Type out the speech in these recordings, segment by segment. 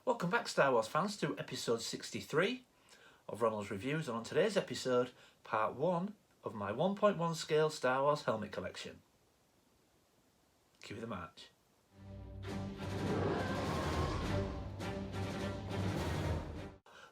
Welcome back, Star Wars fans, to episode 63 of Ronald's Reviews, and on today's episode, part 1 of my 1.1 scale Star Wars helmet collection. Cue the march.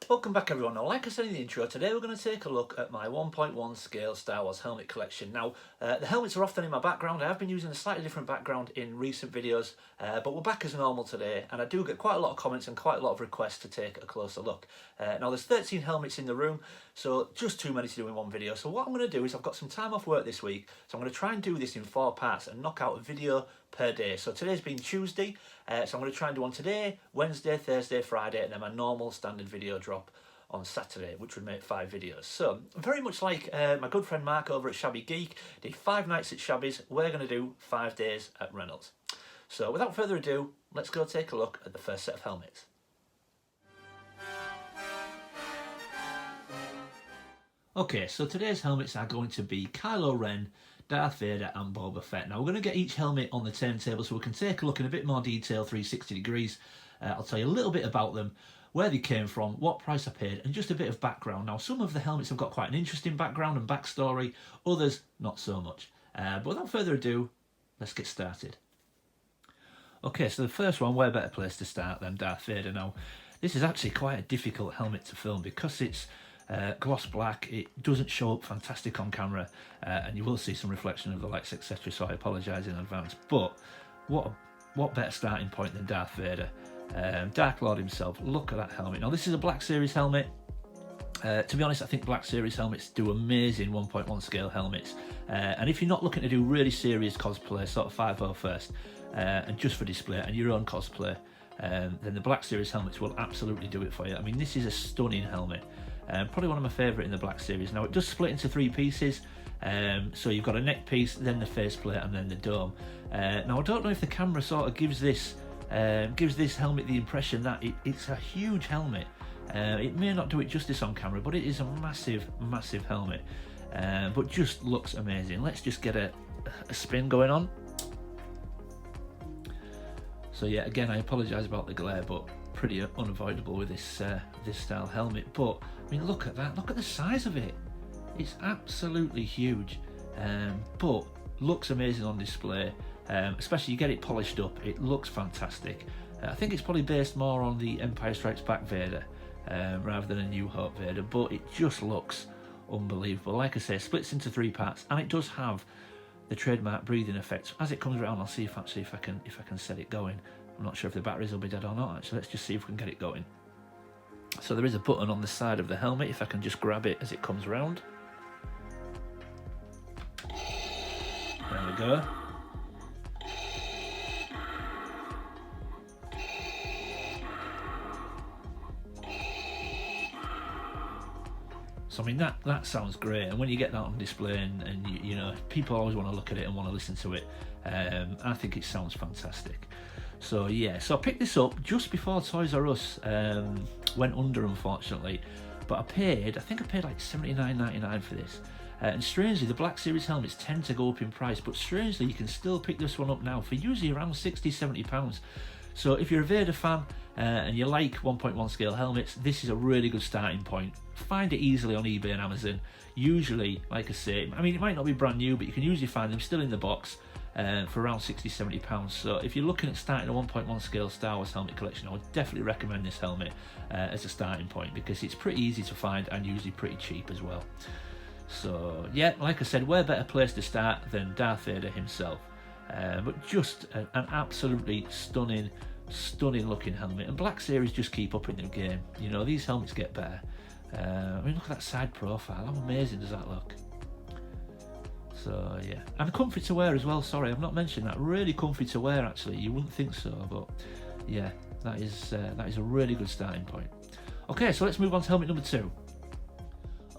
Welcome back everyone. Now, like I said in the intro, today we're going to take a look at my 1.1 scale Star Wars helmet collection. Now, the helmets are often in my background. I have been using a slightly different background in recent videos, but we're back as normal today, and I do get quite a lot of comments and quite a lot of requests to take a closer look. Now, there's 13 helmets in the room, so just too many to do in one video. So what I'm going to do is I've got some time off work this week, so I'm going to try and do this in 4 parts and knock out a video per day. So today's been Tuesday, so I'm going to try and do one today, Wednesday, Thursday, Friday, and then my normal standard video drop on Saturday, which would make 5 videos. So very much like my good friend Mark over at Shabby Geek did 5 nights at Shabby's, we're going to do 5 days at Reynolds. So without further ado, let's go take a look at the first set of helmets. Okay, so today's helmets are going to be Kylo Ren, Darth Vader and Boba Fett. Now we're going to get each helmet on the turntable so we can take a look in a bit more detail, 360 degrees. I'll tell you a little bit about them, where they came from, what price I paid, and just a bit of background. Now, some of the helmets have got quite an interesting background and backstory, others not so much. But without further ado, let's get started. Okay, so the first one, where better place to start than Darth Vader. Now, this is actually quite a difficult helmet to film because it's gloss black. It doesn't show up fantastic on camera, and you will see some reflection of the lights, etc. So I apologise in advance. But what better starting point than Darth Vader? Dark Lord himself. Look at that helmet. Now this is a Black Series helmet. To be honest, I think Black Series helmets do amazing 1.1 scale helmets, and if you're not looking to do really serious cosplay, sort of 501st, and just for display and your own cosplay, then the Black Series helmets will absolutely do it for you. I mean, this is a stunning helmet, probably one of my favourite in the Black Series. Now it does split into 3 pieces, so you've got a neck piece, then the faceplate, and then the dome. Now I don't know if the camera sort of gives this helmet the impression that it's a huge helmet. It may not do it justice on camera, but it is a massive helmet, but just looks amazing. Let's just get a spin going on. So yeah, again, I apologise about the glare, but pretty unavoidable with this style helmet. But I mean, look at that, look at the size of it. It's absolutely huge, but looks amazing on display. Especially you get it polished up, it looks fantastic. I think it's probably based more on the Empire Strikes Back Vader rather than a New Hope Vader, but it just looks unbelievable. Like I say, splits into 3 parts, and it does have the trademark breathing effect. As it comes around, I'll see if I can set it going. I'm not sure if the batteries will be dead or not. Actually, let's just see if we can get it going. So there is a button on the side of the helmet. If I can just grab it as it comes around. There we go. So I mean, that sounds great, and when you get that on display and you know, people always want to look at it and want to listen to it, I think it sounds fantastic. So yeah, so I picked this up just before Toys R Us went under, unfortunately, but I think I paid like $79.99 for this. And strangely, the Black Series helmets tend to go up in price, but strangely you can still pick this one up now for usually around £60–70. So if you're a Vader fan and you like 1.1 scale helmets, this is a really good starting point. Find it easily on eBay and Amazon. Usually, like I say, I mean, it might not be brand new, but you can usually find them still in the box for around £60–70. So if you're looking at starting a 1.1 scale Star Wars helmet collection, I would definitely recommend this helmet as a starting point, because it's pretty easy to find and usually pretty cheap as well. So yeah, like I said, where better place to start than Darth Vader himself. But just an absolutely stunning looking helmet, and Black Series just keep up in the game. You know, these helmets get better. I mean, look at that side profile, how amazing does that look? So yeah, and comfy to wear as well. Sorry, I've not mentioned that. Really comfy to wear, actually. You wouldn't think so, but yeah, that is a really good starting point. Okay, so let's move on to helmet number 2.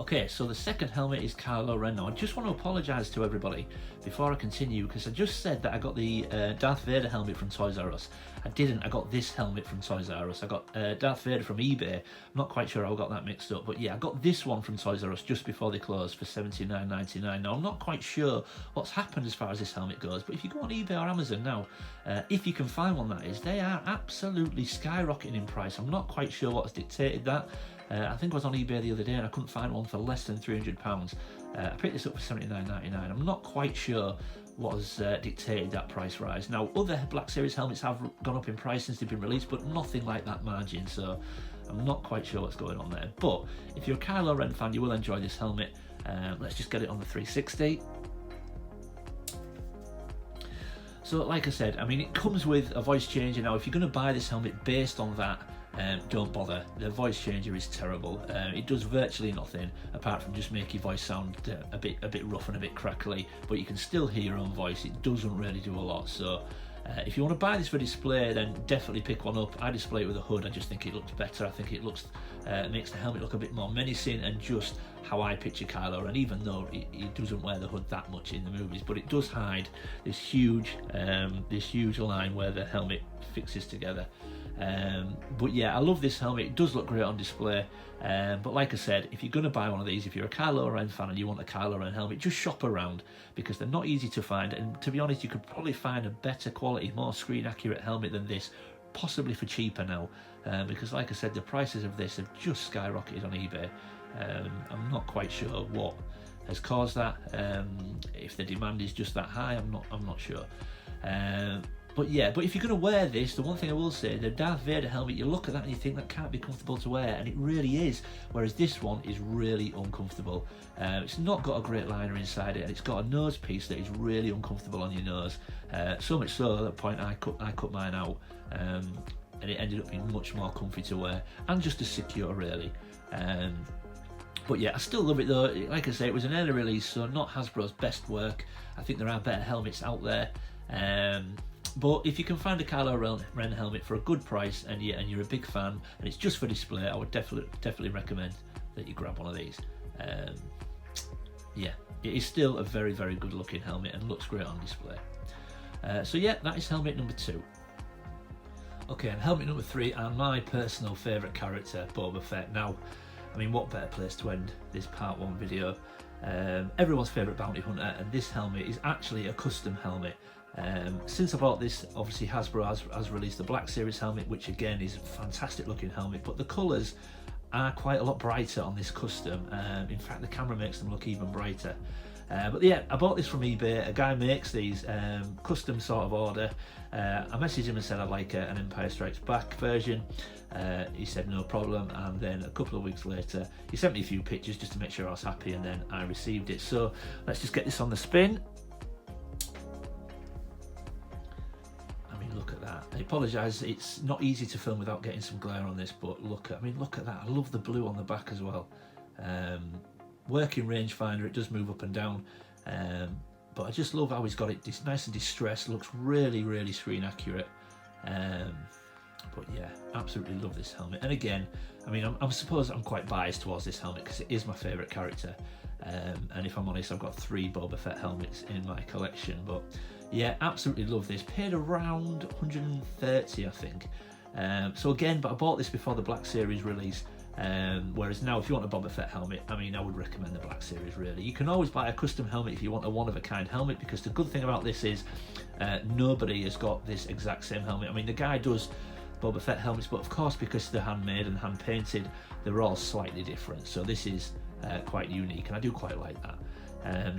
Okay, so the second helmet is Kylo Ren. Now, I just want to apologise to everybody before I continue, because I just said that I got the Darth Vader helmet from Toys R Us. I didn't. I got this helmet from Toys R Us. I got Darth Vader from eBay. I'm not quite sure how I got that mixed up, but yeah, I got this one from Toys R Us just before they closed for $79.99. Now, I'm not quite sure what's happened as far as this helmet goes, but if you go on eBay or Amazon now, if you can find one, that is, they are absolutely skyrocketing in price. I'm not quite sure what has dictated that. I think I was on eBay the other day and I couldn't find one for less than £300. I picked this up for $79.99. I'm not quite sure what has dictated that price rise. Now, other Black Series helmets have gone up in price since they've been released, but nothing like that margin, so I'm not quite sure what's going on there. But if you're a Kylo Ren fan, you will enjoy this helmet. Let's just get it on the 360. So, like I said, I mean, it comes with a voice changer. Now, if you're going to buy this helmet based on that, don't bother. The voice changer is terrible. It does virtually nothing apart from just make your voice sound a bit rough and a bit crackly, but you can still hear your own voice. It doesn't really do a lot. So if you want to buy this for display, then definitely pick one up. I display it with a hood. I just think it looks better. I think it looks makes the helmet look a bit more menacing and just how I picture Kylo Ren, even though he doesn't wear the hood that much in the movies, but it does hide this huge line where the helmet fixes together. But yeah, I love this helmet. It does look great on display. But like I said, if you're going to buy one of these, if you're a Kylo Ren fan and you want a Kylo Ren helmet, just shop around, because they're not easy to find. And to be honest, you could probably find a better quality, more screen accurate helmet than this, possibly for cheaper now. Because like I said, the prices of this have just skyrocketed on eBay. I'm not quite sure what has caused that. If the demand is just that high, I'm not sure. But yeah, but if you're going to wear this, the one thing I will say, the Darth Vader helmet, you look at that and you think that can't be comfortable to wear, and it really is, whereas this one is really uncomfortable. It's not got a great liner inside it, and it's got a nose piece that is really uncomfortable on your nose. So much so, at that point I cut mine out, and it ended up being much more comfy to wear, and just as secure really. But yeah, I still love it though. Like I say, it was an early release, so not Hasbro's best work. I think there are better helmets out there. But if you can find a Kylo Ren helmet for a good price and you're a big fan and it's just for display, I would definitely recommend that you grab one of these. Yeah, it is still a very, very good looking helmet and looks great on display. So yeah, that is helmet number 2. Okay, and helmet number 3, and my personal favourite character, Boba Fett. Now, I mean, what better place to end this part 1 video? Everyone's favourite bounty hunter, and this helmet is actually a custom helmet. Since I bought this, obviously Hasbro has released the Black Series helmet, which again is a fantastic looking helmet, but the colours are quite a lot brighter on this custom. In fact, the camera makes them look even brighter. But yeah, I bought this from eBay. A guy makes these custom sort of order. I messaged him and said I'd like an Empire Strikes Back version. He said no problem, and then a couple of weeks later he sent me a few pictures just to make sure I was happy, and then I received it. So let's just get this on the spin. Look at that. I apologise, it's not easy to film without getting some glare on this, but look at that. I love the blue on the back as well. Working rangefinder, it does move up and down, but I just love how he's got it nice and distressed. Looks really, really screen accurate. But yeah, absolutely love this helmet. And again, I mean, I suppose I'm quite biased towards this helmet because it is my favourite character. And if I'm honest, I've got 3 Boba Fett helmets in my collection. But yeah, absolutely love this. Paid around 130, I think. So again, but I bought this before the Black Series release. Whereas now, if you want a Boba Fett helmet, I mean, I would recommend the Black Series really. You can always buy a custom helmet if you want a one-of-a-kind helmet, because the good thing about this is nobody has got this exact same helmet. I mean, the guy does Boba Fett helmets, but of course, because they're handmade and hand-painted, they're all slightly different. So this is quite unique, and I do quite like that.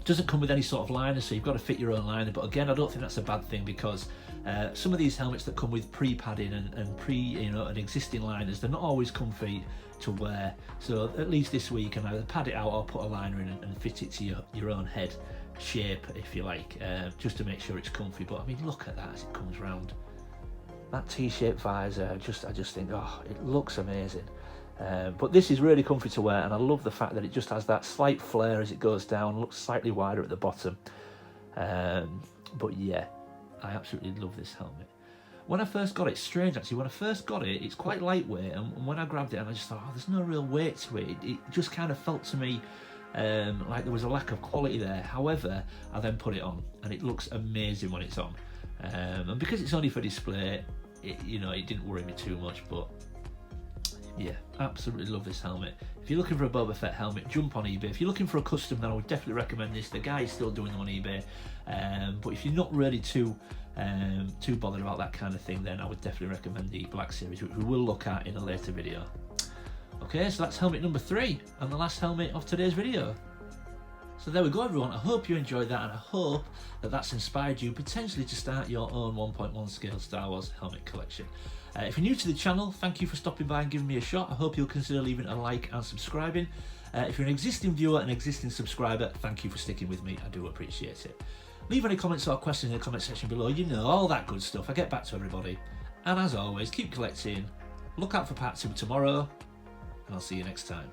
Doesn't come with any sort of liner, so you've got to fit your own liner, but again, I don't think that's a bad thing, because some of these helmets that come with pre-padding and and existing liners, they're not always comfy to wear. So at least this week, you can either pad it out or put a liner in and fit it to your own head shape, if you like, just to make sure it's comfy. But I mean, look at that as it comes round. That T-shaped visor, I just think, oh, it looks amazing. But this is really comfy to wear, and I love the fact that it just has that slight flare as it goes down, looks slightly wider at the bottom. But yeah, I absolutely love this helmet. When I first got it, strange actually, when I first got it, it's quite lightweight, and when I grabbed it, and I just thought, oh, there's no real weight to it. It just kind of felt to me like there was a lack of quality there. However, I then put it on and it looks amazing when it's on, and because it's only for display, it didn't worry me too much. But yeah, absolutely love this helmet. If you're looking for a Boba Fett helmet, jump on eBay. If you're looking for a custom, then I would definitely recommend this. The guy is still doing them on eBay, but if you're not really too bothered about that kind of thing, then I would definitely recommend the Black Series, which we will look at in a later video. Okay, so that's helmet number 3 and the last helmet of today's video. So there we go, everyone. I hope you enjoyed that, and I hope that that's inspired you potentially to start your own 1.1 scale Star Wars helmet collection. If you're new to the channel, thank you for stopping by and giving me a shot. I hope you'll consider leaving a like and subscribing. If you're an existing viewer, an existing subscriber, thank you for sticking with me. I do appreciate it. Leave any comments or questions in the comment section below. All that good stuff. I get back to everybody. And as always, keep collecting. Look out for part 2 tomorrow, and I'll see you next time.